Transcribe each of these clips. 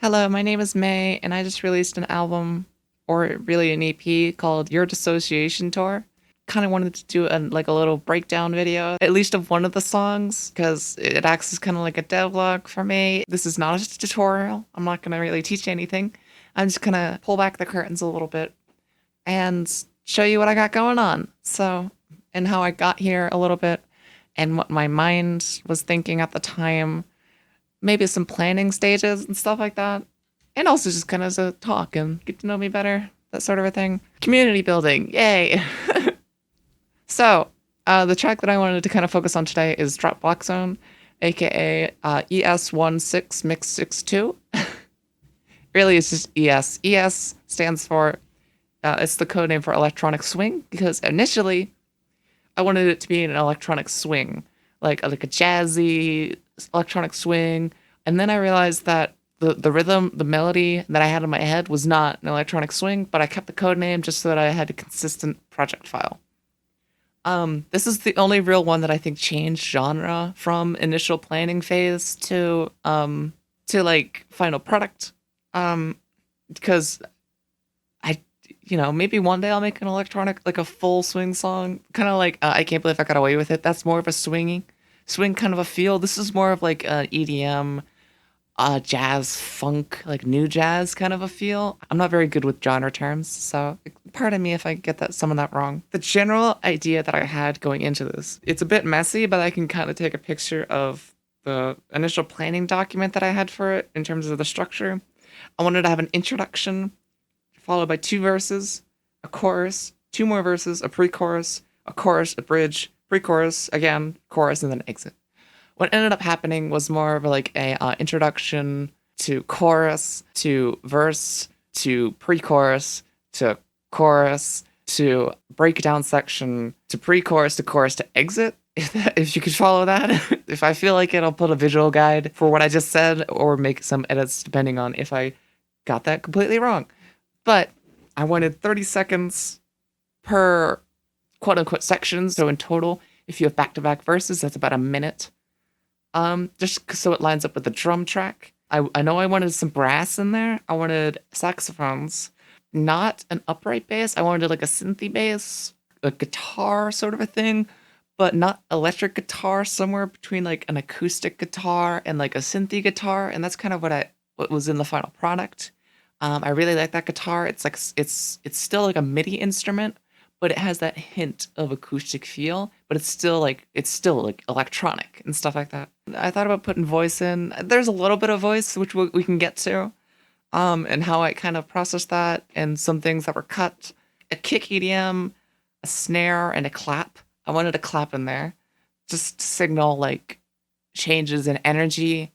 Hello, my name is May, and I just released an album, or really an EP, called Your Dissociation Tour. Kind of wanted to do a little breakdown video, at least of one of the songs, because it acts as kind of like a devlog for me. This is not a tutorial. I'm not gonna really teach you anything. I'm just gonna pull back the curtains a little bit and show you what I got going on. So, and how I got here a little bit, and what my mind was thinking at the time, maybe some planning stages and stuff like that. And also just kind of to talk and get to know me better, that sort of a thing. Community building, yay! The track that I wanted to kind of focus on today is Drop Block Zone, aka ES16 Mix 62. Really, it's just ES. ES stands for, it's the code name for electronic swing, because initially I wanted it to be an electronic swing, like a jazzy electronic swing. And then I realized that the rhythm, the melody that I had in my head was not an electronic swing, but I kept the code name just so that I had a consistent project file. This is the only real one that I think changed genre from initial planning phase to like final product. Because maybe one day I'll make an electronic, like a full swing song, kind of like I Can't Believe I Got Away with It. That's more of a swing kind of a feel. This is more of like an EDM, jazz, funk, like new jazz kind of a feel. I'm not very good with genre terms, so pardon me if I get some of that wrong. The general idea that I had going into this, it's a bit messy, but I can kind of take a picture of the initial planning document that I had for it in terms of the structure. I wanted to have an introduction, followed by 2 verses, a chorus, 2 more verses, a pre-chorus, a chorus, a bridge, pre-chorus, again, chorus, and then exit. What ended up happening was more of like a introduction to chorus, to verse, to pre-chorus, to chorus, to breakdown section, to pre-chorus, to chorus, to exit. If you could follow that. If I feel like it, I'll put a visual guide for what I just said, or make some edits depending on if I got that completely wrong. But I wanted 30 seconds per quote-unquote section. So in total, if you have back-to-back verses, that's about a minute. Just so it lines up with the drum track. I know I wanted some brass in there. I wanted saxophones, not an upright bass. I wanted like a synthy bass, a guitar sort of a thing, but not electric guitar, somewhere between like an acoustic guitar and like a synthy guitar. And that's kind of what was in the final product. I really like that guitar. It's like it's still like a MIDI instrument, but it has that hint of acoustic feel, but it's still like electronic and stuff like that. I thought about putting voice in. There's a little bit of voice, which we can get to, and how I kind of processed that, and some things that were cut. A kick EDM, a snare, and a clap. I wanted a clap in there, just to signal like changes in energy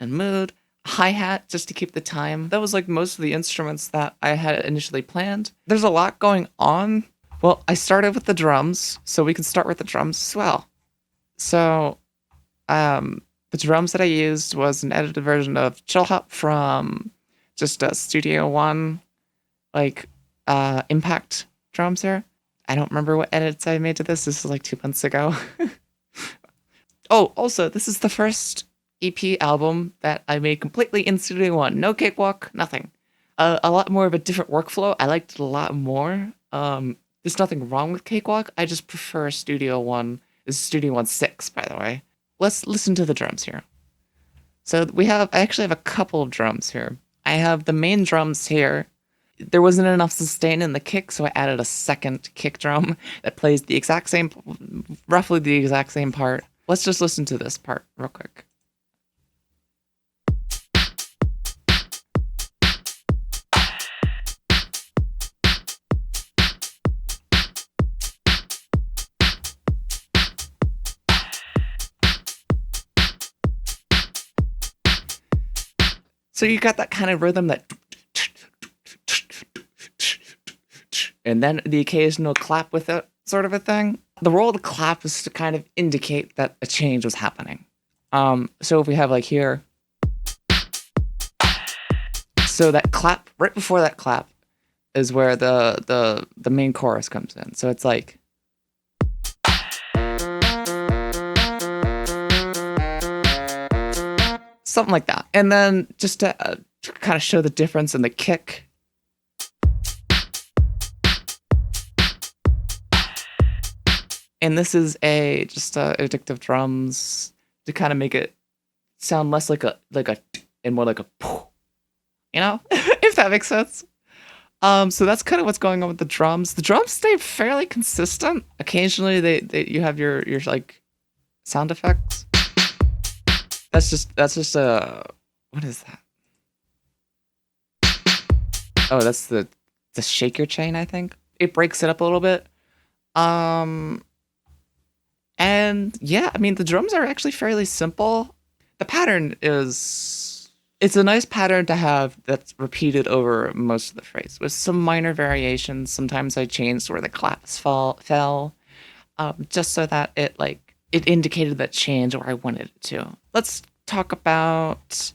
and mood. Hi-hat just to keep the time. That was like most of the instruments that I had initially planned. There's a lot going on. Well, I started with the drums, so we can start with the drums as well. So, the drums that I used was an edited version of Chill Hop from just Studio One, like Impact drums here. I don't remember what edits I made to this. This was like 2 months ago. Oh, also, this is the first EP album that I made completely in Studio One. No cakewalk, nothing. A lot more of a different workflow. I liked it a lot more. There's nothing wrong with cakewalk. I just prefer Studio One. This is Studio One 6, by the way. Let's listen to the drums here. So I actually have a couple of drums here. I have the main drums here. There wasn't enough sustain in the kick, so I added a second kick drum that plays roughly the exact same part. Let's just listen to this part real quick. So you got that kind of rhythm, that, and then the occasional clap with it, sort of a thing. The role of the clap was to kind of indicate that a change was happening. So if we have like here, so that clap, right before that clap, is where the main chorus comes in. So it's like, something like that. And then just to to kind of show the difference in the kick. And this is just addictive drums to kind of make it sound less like a and more like a, you know, if that makes sense. So that's kind of what's going on with the drums. The drums stay fairly consistent. Occasionally, you have your like sound effects. That's just a what is that? Oh, that's the shaker chain, I think. It breaks it up a little bit. Um, and yeah, I mean the drums are actually fairly simple. The pattern is it's a nice pattern to have that's repeated over most of the phrase with some minor variations. Sometimes I changed where the claps fell, just so that it indicated that change where I wanted it to. Let's talk about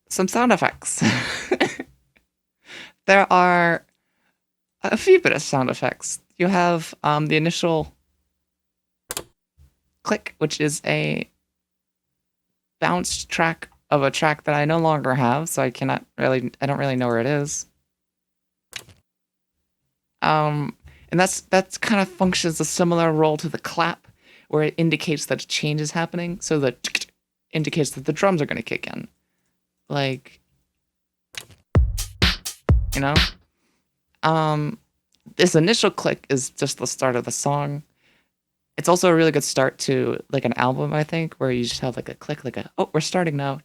some sound effects. There are a few bit of sound effects. You have the initial click, which is a bounced track of a track that I no longer have, so I don't really know where it is. And that's kind of functions a similar role to the clap, where it indicates that a change is happening, so that indicates that the drums are going to kick in. Like, you know? This initial click is just the start of the song. It's also a really good start to like an album, I think, where you just have like a click, like oh, we're starting now.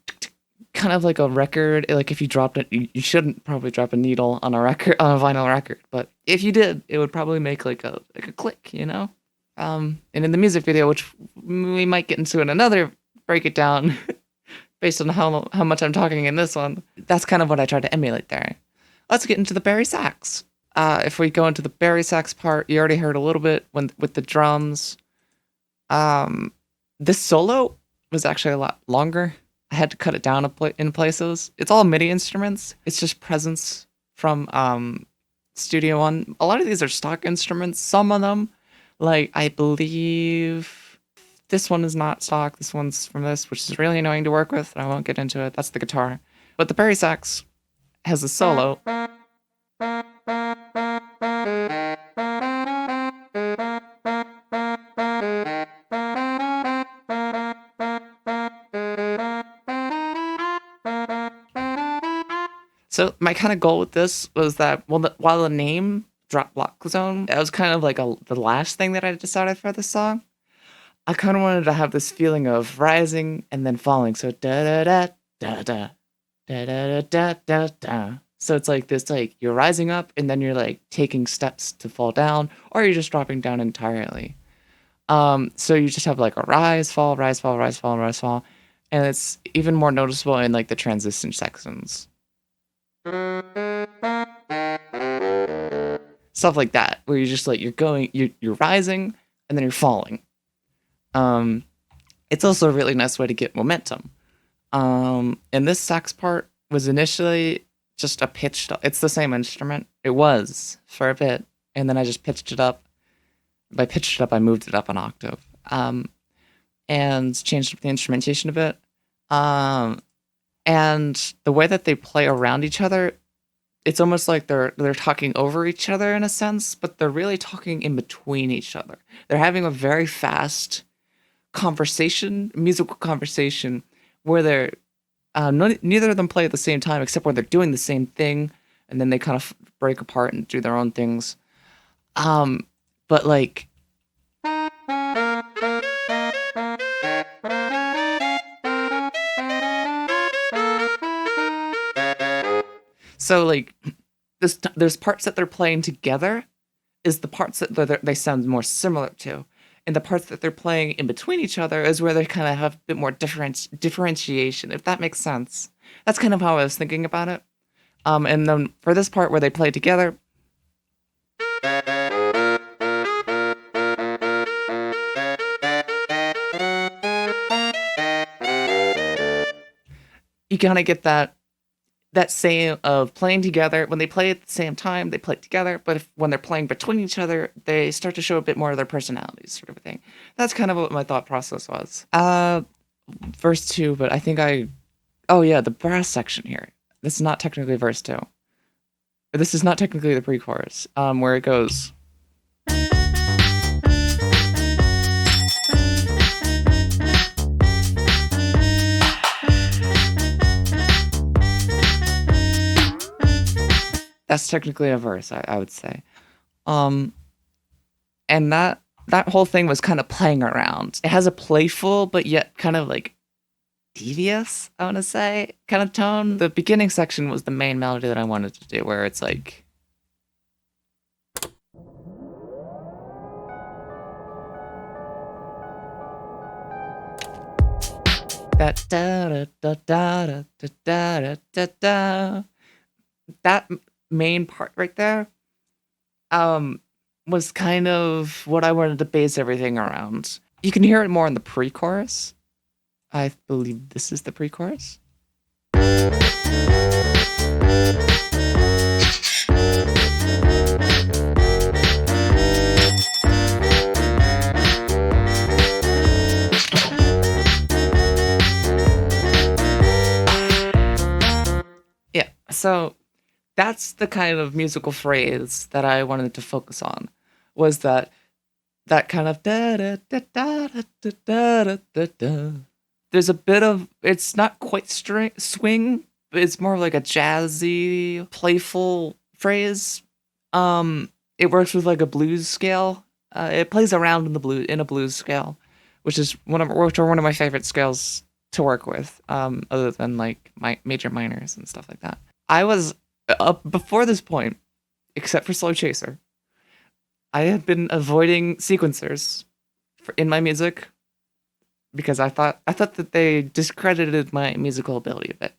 Kind of like a record. Like if you dropped it, you shouldn't probably drop a needle on a record, on a vinyl record, but if you did, it would probably make like a click, you know? And in the music video, which we might get into in another break it down based on how much I'm talking in this one, that's kind of what I tried to emulate there. Let's get into the bari sax. If we go into the bari sax part, you already heard a little bit with the drums. This solo was actually a lot longer. I had to cut it down in places. It's all MIDI instruments. It's just presence from Studio One. A lot of these are stock instruments. Some of them, like I believe this one is not stock. This one's from this, which is really annoying to work with. I won't get into it. That's the guitar. But the bari sax has a solo. So my kind of goal with this was that while the name Drop Block Zone, that was kind of like the last thing that I decided for this song. I kind of wanted to have this feeling of rising and then falling. So da da da da da da da da da da. So it's like this, like you're rising up and then you're like taking steps to fall down, or you're just dropping down entirely. So you just have like a rise, fall, rise, fall, rise, fall, rise, fall, and it's even more noticeable in like the transition sections. Stuff like that, where you're just like you're rising and then you're falling. It's also a really nice way to get momentum. And this sax part was initially just a pitched. It's the same instrument. It was for a bit, and then I just pitched it up. By pitched it up, I moved it up an octave, and changed up the instrumentation a bit. And the way that they play around each other, it's almost like they're talking over each other in a sense, but they're really talking in between each other. They're having a very fast conversation, musical conversation, where they're neither of them play at the same time, except where they're doing the same thing, and then they kind of break apart and do their own things. But like, so like, there's parts that they're playing together, is the parts that they sound more similar to. And the parts that they're playing in between each other is where they kind of have a bit more differentiation, if that makes sense. That's kind of how I was thinking about it. And then for this part where they play together, you kind of get that same of playing together. When they play at the same time, they play together, but when they're playing between each other, they start to show a bit more of their personalities, sort of a thing. That's kind of what my thought process was. Verse 2, but I think oh yeah, the brass section here. This is not technically verse two. This is not technically the pre-chorus. Where it goes. That's technically a verse, I would say. Um, and that whole thing was kind of playing around. It has a playful but yet kind of like devious, I want to say, kind of tone. The beginning section was the main melody that I wanted to do, where it's like that da da da da da da da da da. That main part right there, um, was kind of what I wanted to base everything around. You can hear it more in the pre-chorus. I believe this is the pre-chorus. Yeah, so that's the kind of musical phrase that I wanted to focus on, was that kind of da da da da da da da da da. There's a bit of, it's not quite swing, but it's more like a jazzy, playful phrase. It works with like a blues scale. It plays around in a blues scale, which are one of my favorite scales to work with. Other than like my major minors and stuff like that. I was up before this point, except for Slow Chaser. I had been avoiding sequencers in my music because I thought that they discredited my musical ability a bit.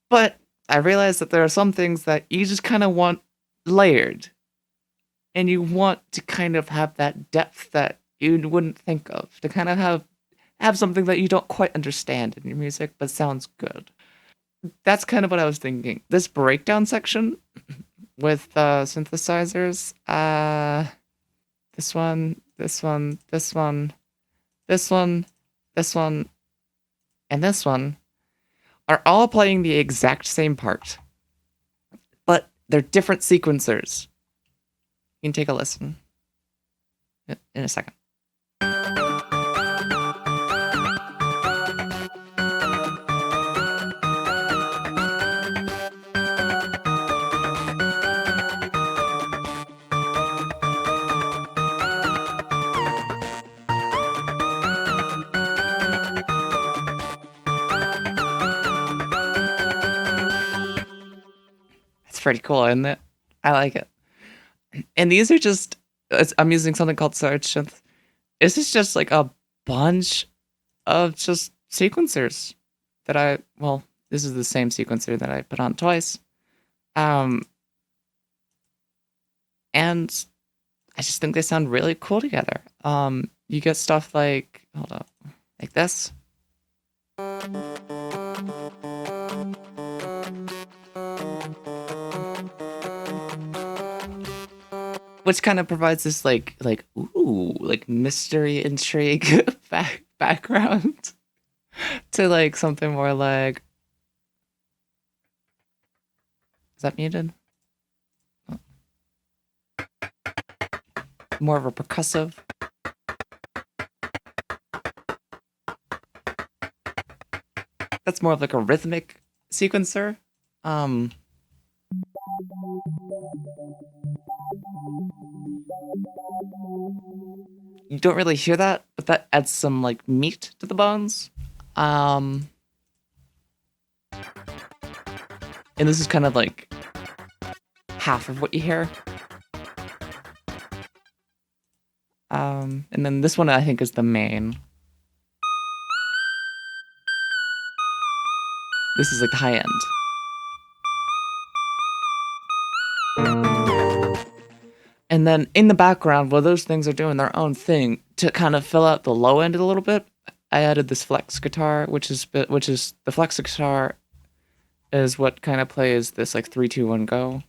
But I realized that there are some things that you just kind of want layered, and you want to kind of have that depth that you wouldn't think of, to kind of have something that you don't quite understand in your music but sounds good. That's kind of what I was thinking. This breakdown section with synthesizers, this one, this one, this one, this one, this one, and this one are all playing the exact same part, but they're different sequencers. You can take a listen in a second. It's pretty cool, isn't it? I like it. And these are just, I'm using something called Surge Synth. This is just like a bunch of just sequencers well, this is the same sequencer that I put on twice. Um, and I just think they sound really cool together. You get stuff like, hold up, like this. Which kind of provides this like ooh, like mystery intrigue background to like something more like, is that muted? More of a percussive. That's more of like a rhythmic sequencer. You don't really hear that, but that adds some like meat to the bones. And this is kind of like half of what you hear. And then this one I think is the main. This is like the high end. And then in the background, while those things are doing their own thing, to kind of fill out the low end a little bit, I added this flex guitar, which is the flex guitar is what kind of plays this like 3-2-1 go.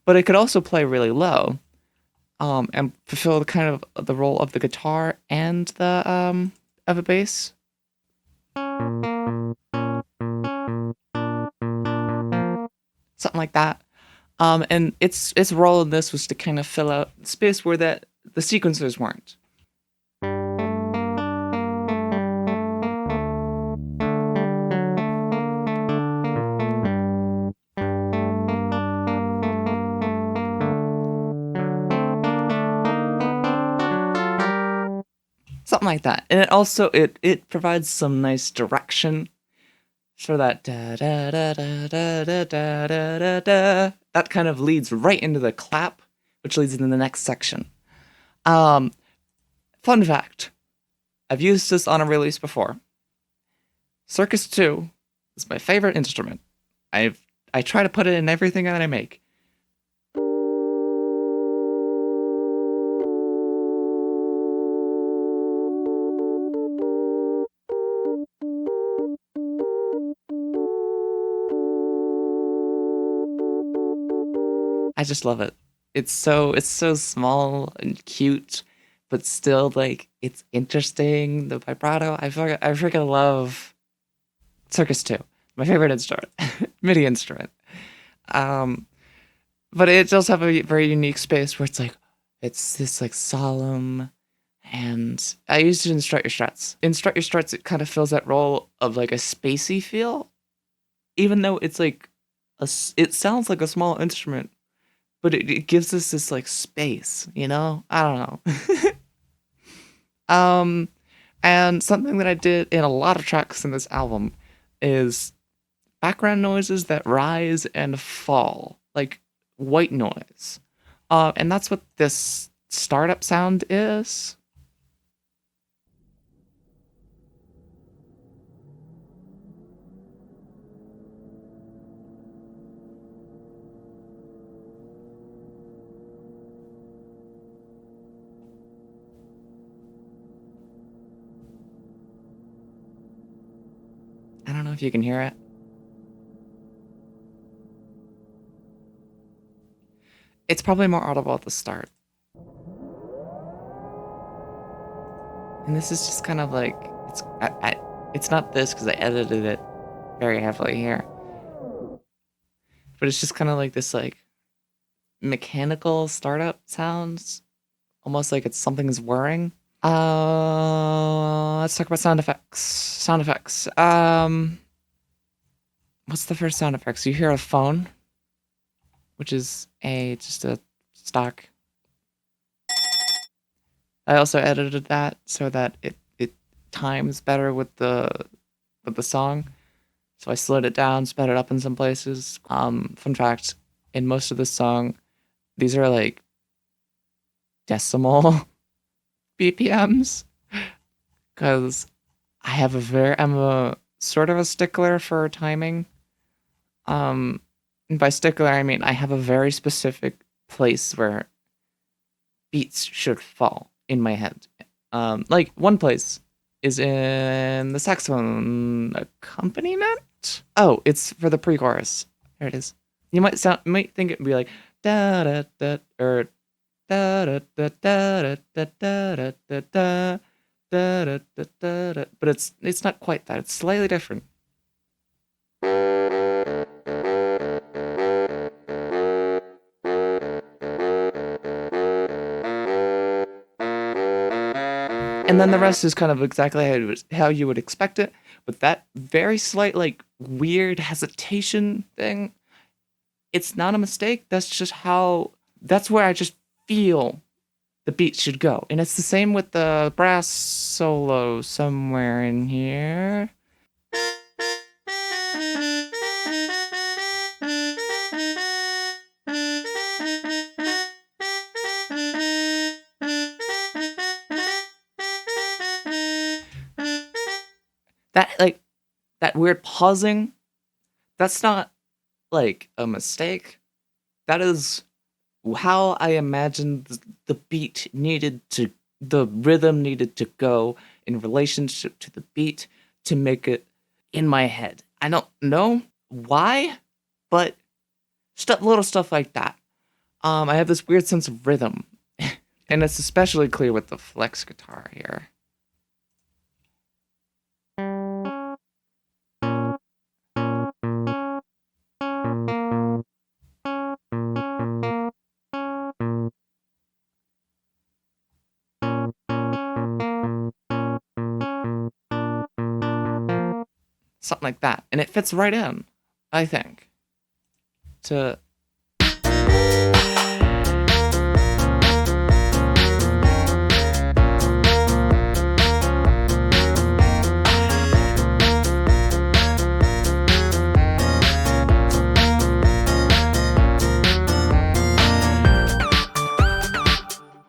But it could also play really low, and fulfill the kind of the role of the guitar and the of a bass. something like that. And its role in this was to kind of fill out space where that the sequencers weren't. Something like that. And it also it provides some nice direction for that da da da da da da da da da da. That kind of leads right into the clap, which leads into the next section. Um, Fun fact: I've used this on a release before. Circus 2 is my favorite instrument. I try to put it in everything that I make. I just love it. It's so small and cute, but still like it's interesting. The vibrato. I freaking love Circus 2. My favorite instrument, MIDI instrument. Um, but it does have a very unique space where it's like it's this like solemn, and I used it in Strut Your Struts. In Strut Your Struts, it kind of fills that role of like a spacey feel, even though it's like it sounds like a small instrument, but it gives us this like space, you know? I don't know. um, and something that I did in a lot of tracks in this album is background noises that rise and fall, like white noise. And that's what this startup sound is. I don't know if you can hear it. It's probably more audible at the start. And this is just kind of like it's not this because I edited it very heavily here, but it's just kind of like this like mechanical startup sounds, almost like it's something's whirring. Let's talk about sound effects. Sound effects. What's the first sound effects? You hear a phone, which is just a stock. I also edited that so that it times better with the song. So I slowed it down, sped it up in some places. Fun fact: in most of the song, these are like decimal BPMs because I'm a sort of a stickler for timing. And by stickler I mean I have a very specific place where beats should fall in my head. Like one place is in the saxophone accompaniment. Oh, it's for the pre-chorus. There it is. You might think it'd be like da da da or da da da da da da da da da da da da da da, but it's not quite that. It's slightly different. And then the rest is kind of exactly how you would expect it, but that very slight like weird hesitation thing, it's not a mistake. That's where I just feel the beat should go. And it's the same with the brass solo somewhere in here. That like that weird pausing, that's not like a mistake. That is how I imagined the beat the rhythm needed to go in relationship to the beat to make it in my head. I don't know why, but little stuff like that. I have this weird sense of rhythm, and it's especially clear with the flex guitar here. something like that, and it fits right in, I think. To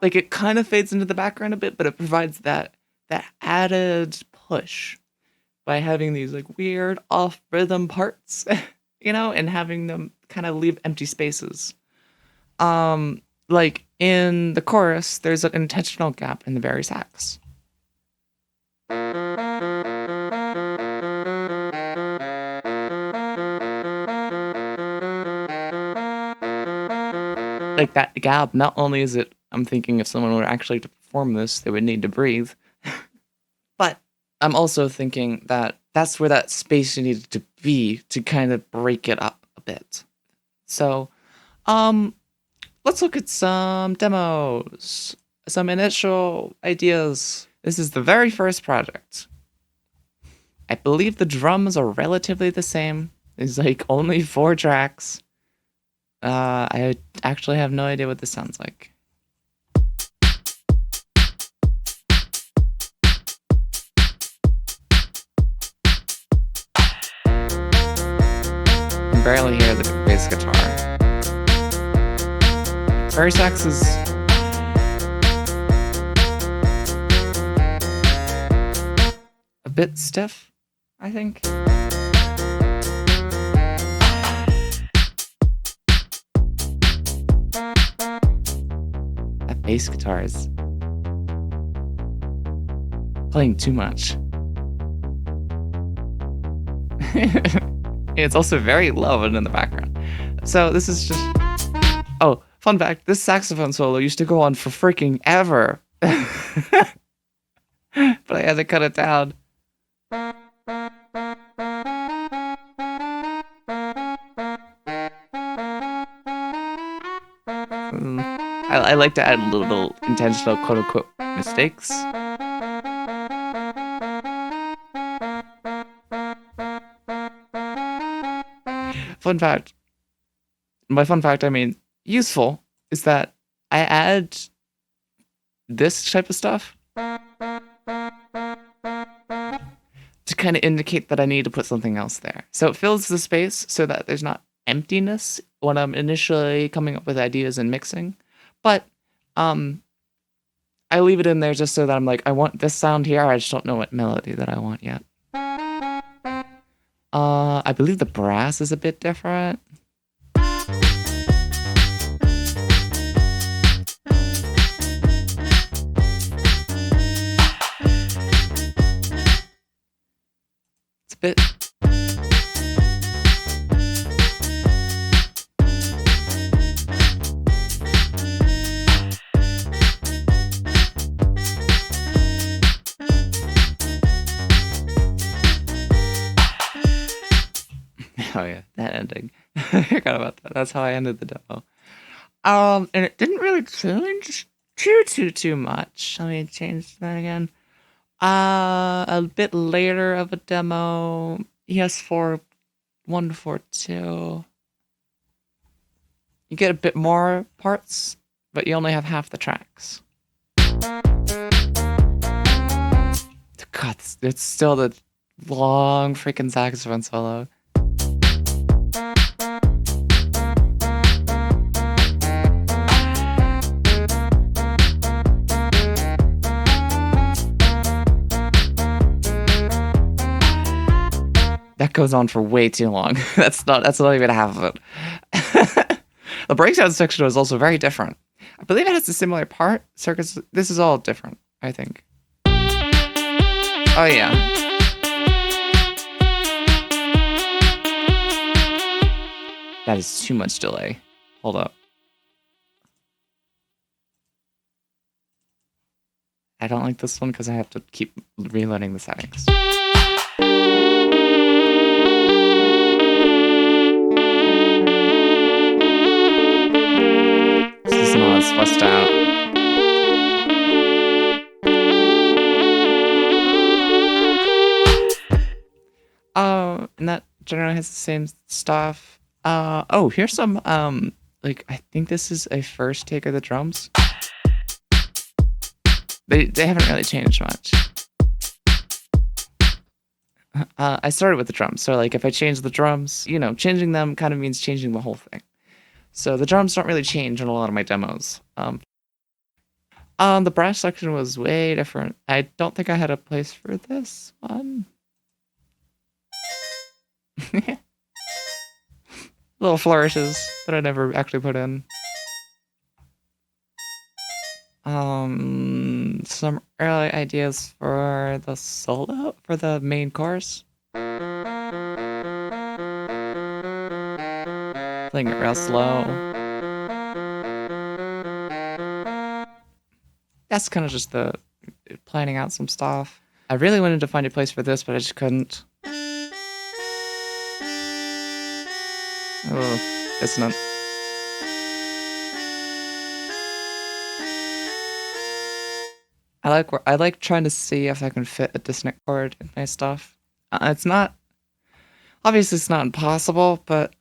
like it kind of fades into the background a bit, but it provides that added push by having these like weird off rhythm parts, and having them kind of leave empty spaces. Like in the chorus, there's an intentional gap in the bari sax. Like that gap, not only is it, I'm thinking if someone were actually to perform this, they would need to breathe. But I'm also thinking that that's where that space needed to be to kind of break it up a bit. So, let's look at some demos, some initial ideas. This is the very first project. I believe the drums are relatively the same. There's like only 4 tracks. I actually have no idea what this sounds like. I can barely hear the bass guitar. Bari sax is a bit stiff, I think. That bass guitar is playing too much. It's also very low and in the background. So this is just... Oh, fun fact, this saxophone solo used to go on for freaking ever. But I had to cut it down. I like to add little intentional quote-unquote mistakes. Fun fact. By fun fact, I mean useful, is that I add this type of stuff to kind of indicate that I need to put something else there. So it fills the space so that there's not emptiness when I'm initially coming up with ideas and mixing. But I leave it in there just so that I'm like, I want this sound here, I just don't know what melody that I want yet. I believe the brass is a bit different. It's a bit... Oh yeah, that ending. I forgot about that. That's how I ended the demo. And it didn't really change too much. Let me change that again. A bit later of a demo, ES4 142. You get a bit more parts, but you only have half the tracks. God, it's still the long freaking saxophone solo. That goes on for way too long. That's not even half of it. The breakdown section was also very different. I believe it has a similar part. Circus. This is all different, I think. Oh yeah. That is too much delay. Hold up. I don't like this one because I have to keep reloading the settings. This is not as fussed out. and that generally has the same stuff. Oh, here's some like I think this is a first take of the drums. They haven't really changed much. I started with the drums, so like if I change the drums, you know, changing them kind of means changing the whole thing. So the drums don't really change in a lot of my demos. The brass section was way different. I don't think I had a place for this one. Little flourishes that I never actually put in. Some early ideas for the solo for the main chorus. Playing it real slow. That's kind of just the planning out some stuff. I really wanted to find a place for this, but I just couldn't. Oh, dissonant. I like trying to see if I can fit a dissonant chord in my stuff. It's not obviously it's not impossible, but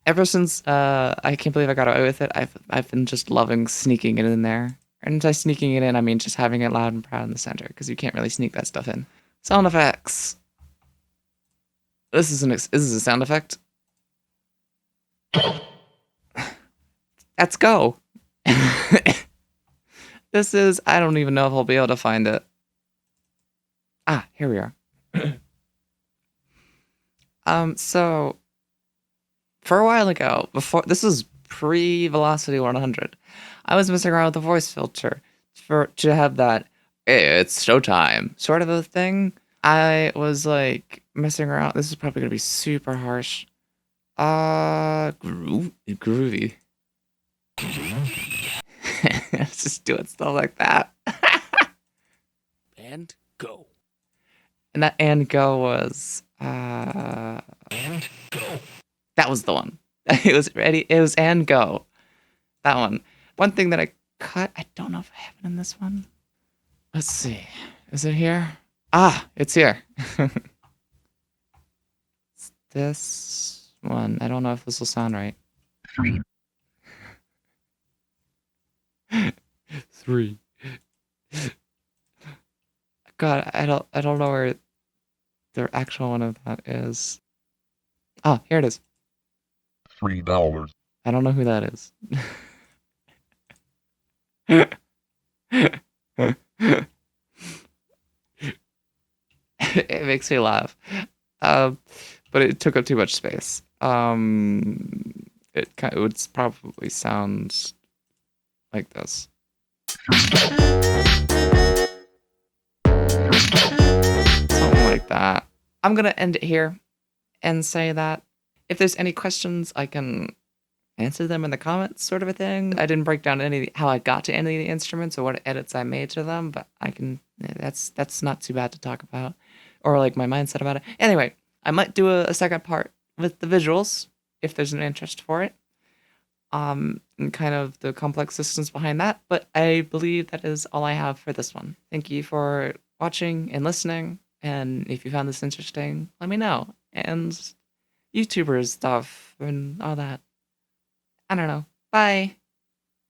ever since I can't believe I got away with it, I've been just loving sneaking it in there. And by sneaking it in, I mean just having it loud and proud in the center, because you can't really sneak that stuff in. Sound effects. This is a sound effect. Let's go. This is, I don't even know if I'll be able to find it. Ah, here we are. So for a while ago, before this is pre-Velocity 100, I was messing around with the voice filter to have that it's showtime sort of a thing. I was like messing around. This is probably gonna be super harsh. Groovy. Just doing stuff like that. And go. And that and go was And go. that was the one. It was ready. It was and go. That one. One thing that I cut. I don't know if I have it in this one. Let's see. Is it here? Ah, it's here. It's this one. I don't know if this will sound right. 3. God, I don't know where the actual one of that is. Oh, here it is. $3. I don't know who that is. It makes me laugh. But it took up too much space. It would probably sound like this. Something like that. I'm gonna end it here and say that if there's any questions, I can answer them in the comments, sort of a thing. I didn't break down how I got to any of the instruments or what edits I made to them, but I can. That's not too bad to talk about, or like my mindset about it. Anyway, I might do a second part with the visuals if there's an interest for it, and kind of the complex systems behind that. But I believe that is all I have for this one. Thank you for watching and listening, and if you found this interesting, let me know. And YouTubers stuff and all that. I don't know. Bye.